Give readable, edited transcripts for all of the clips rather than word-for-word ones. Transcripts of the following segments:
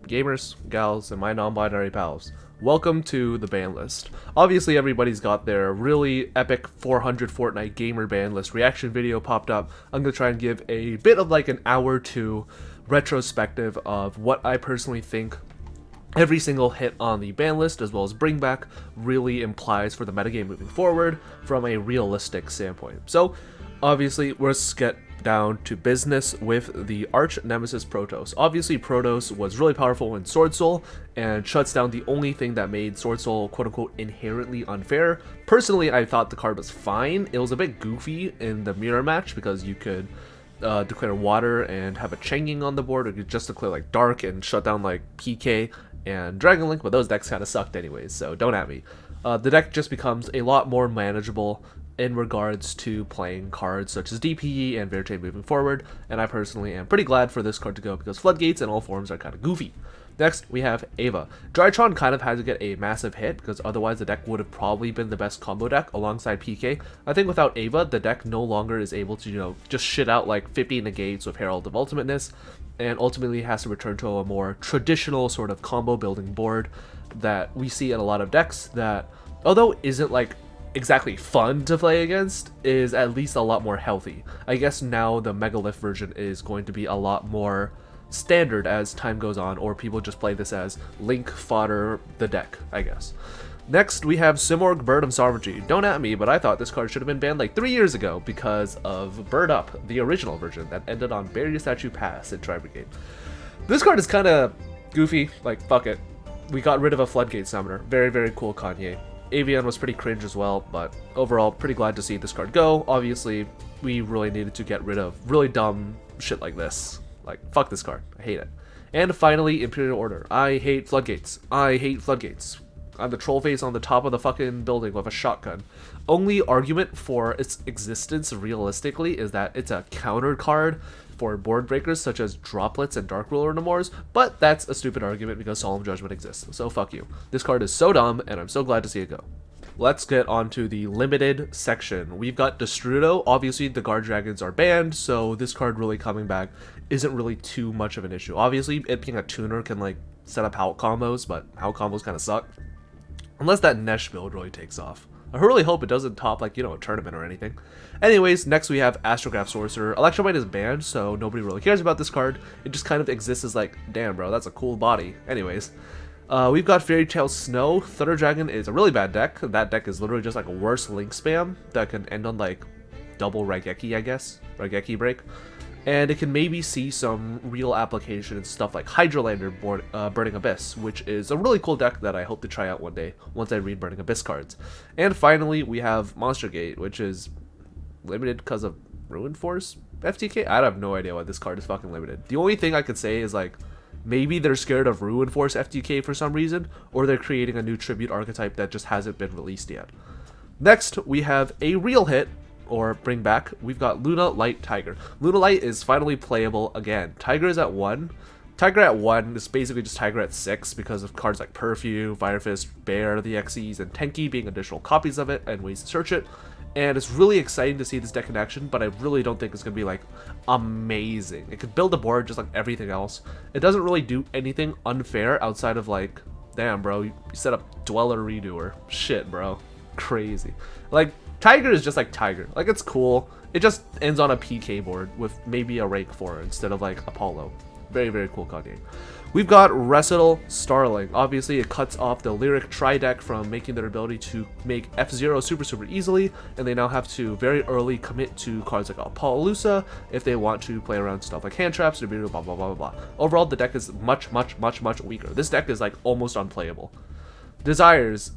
gamers, gals, and my non-binary pals. Welcome to the ban list. Obviously everybody's got their really epic 400 Fortnite gamer ban list reaction video popped up. I'm going to try and give a bit of like an hour or two retrospective of what I personally think every single hit on the ban list as well as bring back really implies for the metagame moving forward from a realistic standpoint. So obviously let's get down to business with the arch nemesis Protoss. Obviously Protoss was really powerful in Sword Soul and shuts down the only thing that made Sword Soul quote unquote inherently unfair. Personally, I thought the card was fine. It was a bit goofy in the mirror match because you could declare water and have a Changing on the board, or you could just declare like dark and shut down like PK and Dragon Link, but those decks kind of sucked anyways, so don't at me. The deck just becomes a lot more manageable in regards to playing cards such as DPE and Verite moving forward, and I personally am pretty glad for this card to go because floodgates in all forms are kind of goofy. Next, we have Ava. Drytron kind of had to get a massive hit because otherwise the deck would have probably been the best combo deck alongside PK. I think without Ava, the deck no longer is able to, just shit out like 50 negates with Herald of Ultimateness, and ultimately has to return to a more traditional sort of combo building board that we see in a lot of decks that, although isn't like exactly fun to play against, is at least a lot more healthy. I guess now the Megalith version is going to be a lot more standard as time goes on, or people just play this as Link fodder the deck, I guess. Next, we have Simorgh, Bird of Sovereignty. Don't at me, but I thought this card should have been banned like 3 years ago because of Bird Up, the original version that ended on Barrier Statue Pass in Tri Brigade. This card is kind of goofy, like fuck it. We got rid of a Floodgate Summoner. Very, very cool Kanye. Avian was pretty cringe as well, but overall pretty glad to see this card go. Obviously, we really needed to get rid of really dumb shit like this. Like, fuck this card. I hate it. And finally, Imperial Order. I hate floodgates. I hate floodgates. I'm the troll face on the top of the fucking building with a shotgun. Only argument for its existence realistically is that it's a counter card for board breakers such as Droplets and Dark Ruler Nemours, but that's a stupid argument because Solemn Judgment exists, so fuck you. This card is so dumb, and I'm so glad to see it go. Let's get on to the limited section. We've got Destrudo. Obviously, the Guard Dragons are banned, so this card really coming back isn't really too much of an issue. Obviously, it being a tuner can like set up Howl combos, but Howl combos kind of suck. Unless that Nesh build really takes off. I really hope it doesn't top like, a tournament or anything. Anyways, next we have Astrograph Sorcerer. Electromite is banned, so nobody really cares about this card. It just kind of exists as like, damn bro, that's a cool body. Anyways, we've got Fairy Tail Snow. Thunder Dragon is a really bad deck. That deck is literally just like a worse Link spam that can end on like double Raigeki, I guess. Raigeki break. And it can maybe see some real application in stuff like Hydrolander Burning Abyss, which is a really cool deck that I hope to try out one day once I read Burning Abyss cards. And finally, we have Monster Gate, which is limited because of Ruin Force FTK? I have no idea why this card is fucking limited. The only thing I could say is like, maybe they're scared of Ruin Force FTK for some reason, or they're creating a new tribute archetype that just hasn't been released yet. Next, we have a real hit, or bring back. We've got Luna Light Tiger. Luna Light is finally playable again. Tiger is at 1. Tiger at 1 is basically just Tiger at 6 because of cards like Perfume, Fire Fist, Bear, the XEs, and Tenki being additional copies of it and ways to search it. And it's really exciting to see this deck in action, but I really don't think it's going to be like amazing. It could build a board just like everything else. It doesn't really do anything unfair outside of like, damn bro, you set up Dweller Redoer. Shit bro. Crazy. Like, Tiger is just like Tiger. Like, it's cool. It just ends on a PK board with maybe a Rake 4 instead of like Apollo. Very, very cool card game. We've got Recital Starling. Obviously, it cuts off the Lyric Tri deck from making their ability to make F-Zero super easily, and they now have to very early commit to cards like Apollousa if they want to play around stuff like hand traps, blah, blah, blah, blah, blah. Overall, the deck is much weaker. This deck is like almost unplayable. Desires.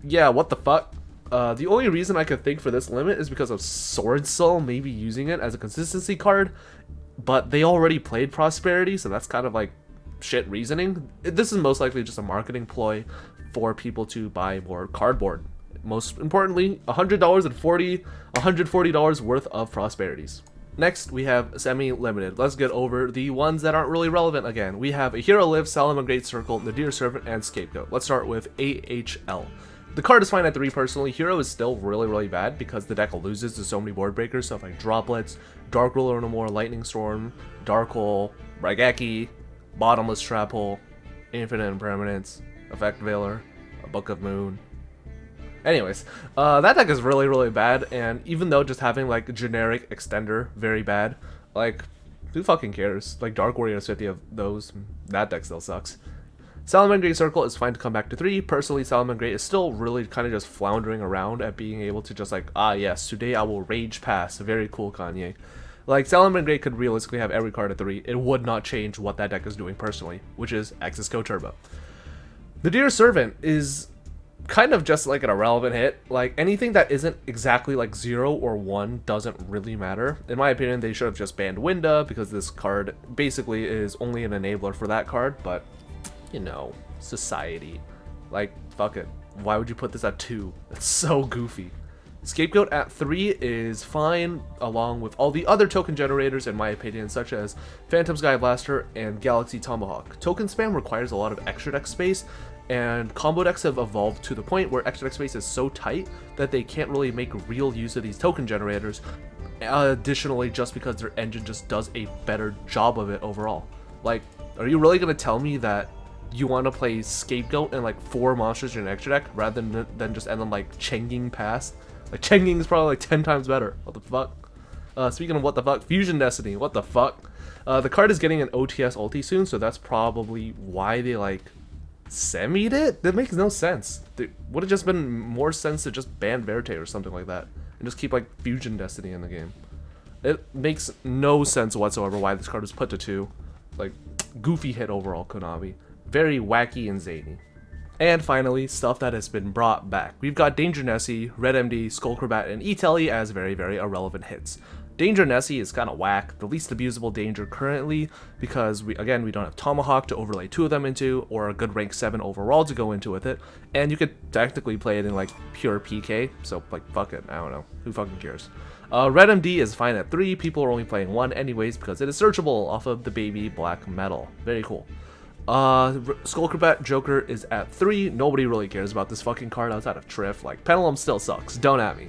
Yeah, what the fuck? The only reason I could think for this limit is because of Sword Soul maybe using it as a consistency card, but they already played Prosperity, so that's kind of like shit reasoning. This is most likely just a marketing ploy for people to buy more cardboard. Most importantly, $140 worth of Prosperities. Next, we have semi-limited. Let's get over the ones that aren't really relevant again. We have a Hero Live, Salamon Great Circle, Nadir Servant, and Scapegoat. Let's start with AHL. The card is fine at 3 personally. Hero is still really bad because the deck loses to so many board breakers, stuff like Droplets, Dark Ruler No More, Lightning Storm, Dark Hole, Raigeki, Bottomless Trap Hole, Infinite Impermanence, Effect Veiler, a Book of Moon. Anyways, that deck is really, really bad, and even though just having, like, generic extender, very bad, like, who fucking cares? Like, Dark Warrior's 50 of those, that deck still sucks. Salamangreat Circle is fine to come back to 3. Personally, Salamangreat is still really kind of just floundering around at being able to just like, ah yes, today I will Rage Pass. Very cool, Kanye. Like, Salamangreat could realistically have every card at 3. It would not change what that deck is doing personally, which is Axis Go Turbo. The Dear Servant is kind of just like an irrelevant hit. Like, anything that isn't exactly like 0 or 1 doesn't really matter. In my opinion, they should have just banned Winda, because this card basically is only an enabler for that card, but you know, society. Like, fuck it. Why would you put this at 2? It's so goofy. Scapegoat at 3 is fine, along with all the other token generators, in my opinion, such as Phantom Sky Blaster and Galaxy Tomahawk. Token spam requires a lot of extra deck space, and combo decks have evolved to the point where extra deck space is so tight that they can't really make real use of these token generators, additionally just because their engine just does a better job of it overall. Like, are you really going to tell me that you want to play Scapegoat and like 4 monsters in an extra deck rather than just end on like Chenging Pass? Like, Chenging is probably like 10 times better. What the fuck? Speaking of what the fuck, Fusion Destiny, what the fuck? The card is getting an OTS ulti soon, so that's probably why they like semied it? That makes no sense. It would have just been more sense to just ban Verte or something like that and just keep like Fusion Destiny in the game. It makes no sense whatsoever why this card was put to 2. Like, goofy hit overall, Konami. Very wacky and zany. And finally, stuff that has been brought back. We've got Danger Nessie, Red MD, Skullcrobat, and E-Telly as very, very irrelevant hits. Danger Nessie is kind of whack, the least abusable danger currently, because we don't have Tomahawk to overlay 2 of them into, or a good rank 7 overall to go into with it, and you could technically play it in like pure PK, so like fuck it, I don't know, who fucking cares. Red MD is fine at 3, people are only playing 1 anyways because it is searchable off of the baby black metal. Very cool. Skullcrobat Joker is at 3. Nobody really cares about this fucking card outside of Triff. Like, Pendulum still sucks. Don't at me.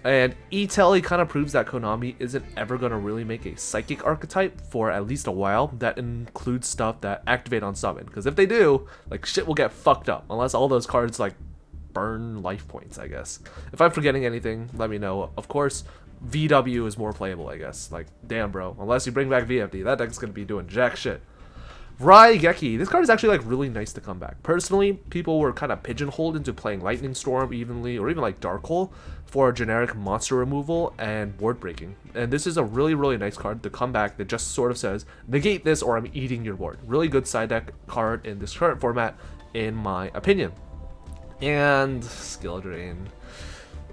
And E-Telly kind of proves that Konami isn't ever going to really make a psychic archetype for at least a while that includes stuff that activate on summon. Because if they do, like, shit will get fucked up. Unless all those cards, like, burn life points, I guess. If I'm forgetting anything, let me know. Of course, VW is more playable, I guess. Like, damn, bro. Unless you bring back VFD, that deck's going to be doing jack shit. Raigeki. This card is actually like really nice to come back. Personally, people were kind of pigeonholed into playing Lightning Storm evenly, or even like Dark Hole for generic monster removal and board breaking. And this is a really, really nice card to come back that just sort of says, negate this or I'm eating your board. Really good side deck card in this current format, in my opinion. And Skill Drain.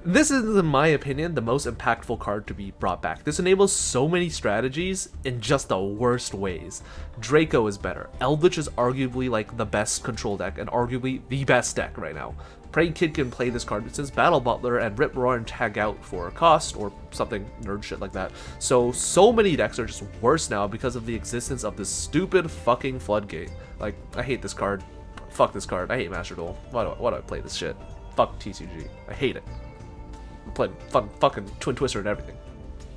This is, in my opinion, the most impactful card to be brought back. This enables so many strategies in just the worst ways. Draco is better. Eldritch is arguably like the best control deck and arguably the best deck right now. Praying Kid can play this card since Battle Butler and Rip Roar and tag out for a cost or something nerd shit like that. So many decks are just worse now because of the existence of this stupid fucking floodgate. Like, I hate this card. Fuck this card. I hate Master Duel. Why do I play this shit? Fuck TCG. I hate it. Played fucking Twin Twister and everything.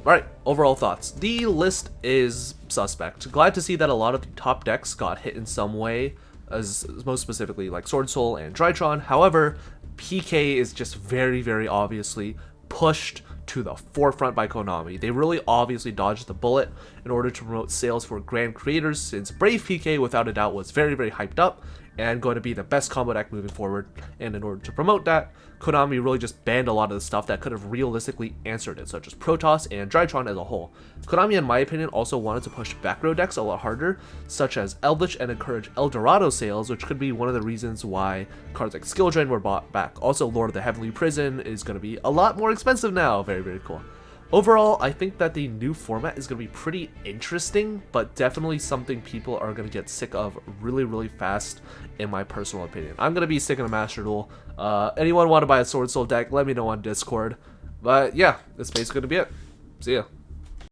Alright, overall thoughts. The list is suspect. Glad to see that a lot of the top decks got hit in some way, as most specifically like Sword Soul and Drytron. However, PK is just very, very obviously pushed to the forefront by Konami. They really obviously dodged the bullet in order to promote sales for grand creators, since Brave PK without a doubt was very, very hyped up and going to be the best combo deck moving forward. And in order to promote that, Konami really just banned a lot of the stuff that could have realistically answered it, such as Protoss and Drytron as a whole. Konami, in my opinion, also wanted to push back row decks a lot harder, such as Eldritch, and encourage Eldorado sales, which could be one of the reasons why cards like Skill Drain were bought back. Also, Lord of the Heavenly Prison is going to be a lot more expensive now. Very, very cool. Overall, I think that the new format is going to be pretty interesting, but definitely something people are going to get sick of really, really fast, in my personal opinion. I'm going to be sick of a Master Duel. Anyone want to buy a Sword Soul deck, let me know on Discord. But yeah, that's basically going to be it. See ya.